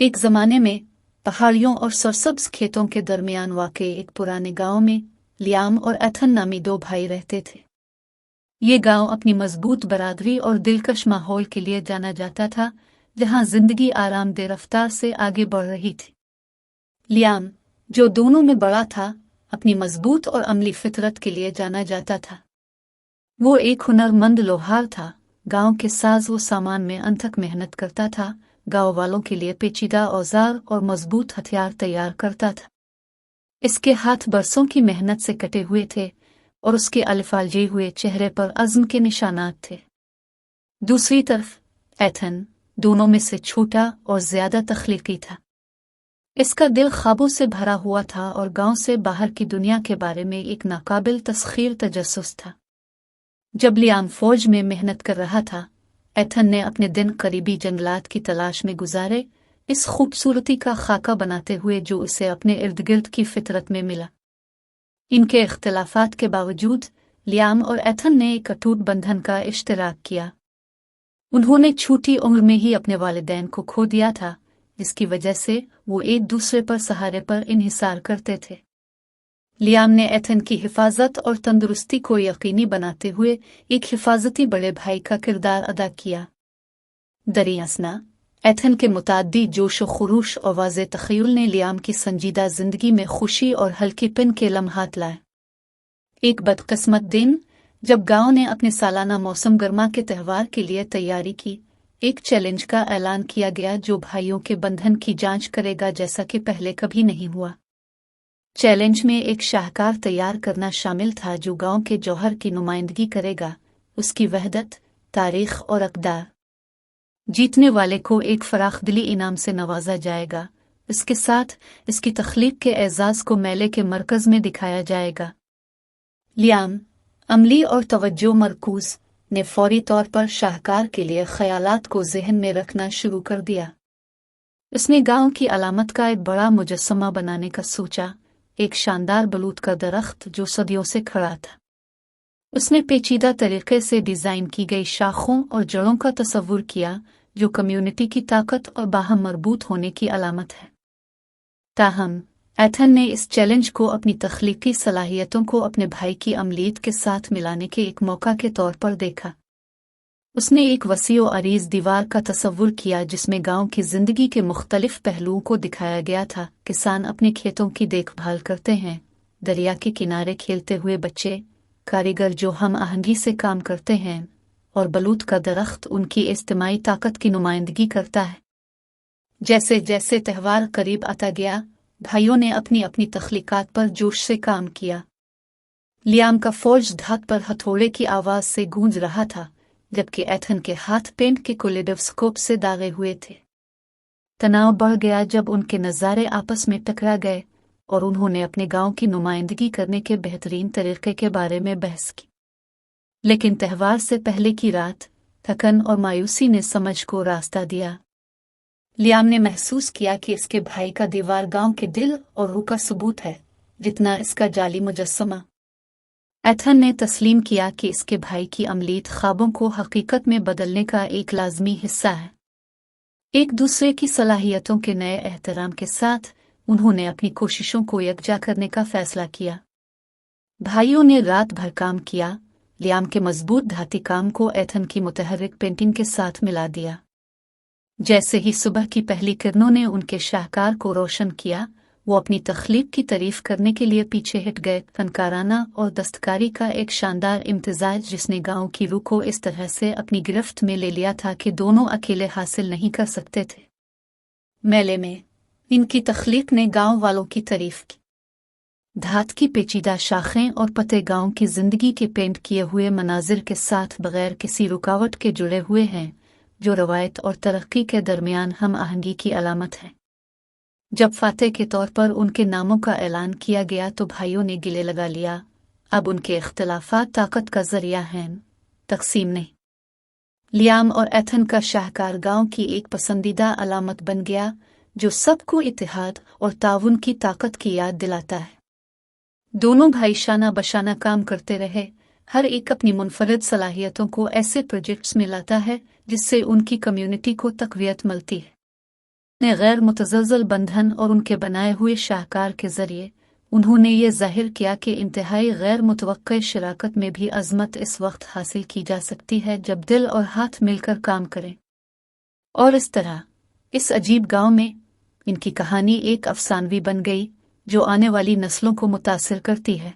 एक ज़माने में पहाड़ियों और सरसब्ज खेतों के दरमियान वाक़ एक पुराने गांव में लियाम और एथन नामी दो भाई रहते थे। ये गांव अपनी मजबूत बरादरी और दिलकश माहौल के लिए जाना जाता था, जहां जिंदगी आरामदेह रफ्तार से आगे बढ़ रही थी। लियाम, जो दोनों में बड़ा था, अपनी मजबूत और अमली फितरत के लिए जाना जाता था। वो एक हुनरमंद लोहार था। गांव के साज व सामान में अनथक मेहनत करता था, गांव वालों के लिए पेचीदा औजार और मजबूत हथियार तैयार करता था। इसके हाथ बरसों की मेहनत से कटे हुए थे और उसके अलफालजे हुए चेहरे पर अज़्म के निशानात थे। दूसरी तरफ एथन दोनों में से छोटा और ज्यादा तख्लीकी था। इसका दिल ख्वाबों से भरा हुआ था और गांव से बाहर की दुनिया के बारे में एक नाकाबिल तस्खीर तजस्सुस था। जब लियाम फौज में मेहनत कर रहा था, एथन ने अपने दिन करीबी जंगलात की तलाश में गुजारे, इस खूबसूरती का खाका बनाते हुए जो उसे अपने इर्द गिर्द की फितरत में मिला। इनके इख्तिलाफात के बावजूद लियाम और एथन ने एक अटूट बंधन का इश्तराक किया। उन्होंने छोटी उम्र में ही अपने वालिदैन को खो दिया था, जिसकी वजह से वो एक दूसरे पर सहारे पर इन्हिसार करते थे। लियाम ने एथन की हिफाजत और तंदुरुस्ती को यकीनी बनाते हुए एक हिफाजती बड़े भाई का किरदार अदा किया। दरियासना एथन के मुताद्दी जोश व खुरूश और वाज़े तख़य्युल ने लियाम की संजीदा जिंदगी में खुशी और हल्कीपन के लम्हात लाए। एक बदकिस्मत दिन, जब गांव ने अपने सालाना मौसम गर्मा के त्यौहार के लिए तैयारी की, एक चैलेंज का ऐलान किया गया जो भाइयों के बंधन की जांच करेगा, जैसा कि पहले कभी नहीं हुआ। चैलेंज में एक शाहकार तैयार करना शामिल था जो गांव के जौहर की नुमाइंदगी करेगा, उसकी वहदत, तारीख और अक़दार। जीतने वाले को एक फराखदिली इनाम से नवाजा जाएगा। इसके साथ इसकी तख्लीक के एजाज़ को मेले के मरकज़ में दिखाया जाएगा। लियाम, अमली और तवज्जो मरकूज़, ने फौरी तौर पर शाहकार के लिए ख्यालात को ज़हन में रखना शुरू कर दिया। उसने गांव की अलामत का एक बड़ा मुजस्समा बनाने का सोचा, एक शानदार बलूत का दरख्त जो सदियों से खड़ा था। उसने पेचीदा तरीके से डिज़ाइन की गई शाखों और जड़ों का तस्वुर किया, जो कम्युनिटी की ताकत और बाहम मरबूत होने की अलामत है। ताहम एथन ने इस चैलेंज को अपनी तख्लीकी सलाहियतों को अपने भाई की अमलीत के साथ मिलाने के एक मौका के तौर पर देखा। उसने एक वसी व अरीज दीवार का तस्वुर किया जिसमें गांव की जिंदगी के मुख्तलिफ पहलुओं को दिखाया गया था। किसान अपने खेतों की देखभाल करते हैं, दरिया के किनारे खेलते हुए बच्चे, कारीगर जो हम आहंगी से काम करते हैं, और बलूत का दरख्त उनकी इज्तिमाई ताकत की नुमाइंदगी करता है। जैसे जैसे त्यौहार करीब आता गया, भाइयों ने अपनी अपनी तख्लीकात पर जोश से काम किया। लियाम का फौज धात पर हथौड़े की आवाज से गूंज रहा था, जबकि एथन के हाथ पेंट के कोलिडोस्कोप से दागे हुए थे। तनाव बढ़ गया जब उनके नज़ारे आपस में टकरा गए और उन्होंने अपने गांव की नुमाइंदगी करने के बेहतरीन तरीके के बारे में बहस की। लेकिन त्यौहार से पहले की रात, थकन और मायूसी ने समझ को रास्ता दिया। लियाम ने महसूस किया कि इसके भाई का दीवार गांव के दिल और रूह का सबूत है, जितना इसका जाली मुजस्समा। एथन ने तस्लीम किया कि इसके भाई की अमलीत ख्वाबों को हकीकत में बदलने का एक लाजमी हिस्सा है। एक दूसरे की सलाहियतों के नए एहतराम के साथ उन्होंने अपनी कोशिशों को यकजा करने का फैसला किया। भाइयों ने रात भर काम किया, लियाम के मजबूत धाती काम को एथन की मुतहर्रिक पेंटिंग के साथ मिला दिया। जैसे ही सुबह की पहली किरणों ने उनके शाहकार को रोशन किया, वो अपनी तख्लीक की तारीफ करने के लिए पीछे हट गए। फनकाराना और दस्तकारी का एक शानदार इम्तिजाज जिसने गांव की रूह को इस तरह से अपनी गिरफ्त में ले लिया था कि दोनों अकेले हासिल नहीं कर सकते थे। मेले में इनकी तख्लीक ने गांव वालों की तारीफ की। धात की पेचीदा शाखें और पते गांव की जिंदगी के पेंट किए हुए मनाजिर के साथ बगैर किसी रुकावट के जुड़े हुए हैं, जो रवायत और तरक्की के दरमियान हम आहंगी की अलामत है। जब फातेह के तौर पर उनके नामों का ऐलान किया गया तो भाइयों ने गिले लगा लिया। अब उनके इख्तिलाफात ताकत का जरिया हैं, तकसीम नहीं। लियाम और एथन का शाहकार गांव की एक पसंदीदा अलामत बन गया, जो सबको इत्तेहाद और ताउन की ताकत की याद दिलाता है। दोनों भाई शाना बशाना काम करते रहे, हर एक अपनी मुनफरद सलाहियतों को ऐसे प्रोजेक्ट्स में लाता है जिससे उनकी कम्युनिटी को तक़वियत मिलती है। نے غیر متزلزل بندھن اور ان کے بنائے ہوئے شاہکار کے ذریعے انہوں نے یہ ظاہر کیا کہ انتہائی غیر متوقع شراکت میں بھی عظمت اس وقت حاصل کی جا سکتی ہے جب دل اور ہاتھ مل کر کام کریں۔ اور اس طرح اس عجیب گاؤں میں ان کی کہانی ایک افسانوی بن گئی جو آنے والی نسلوں کو متاثر کرتی ہے۔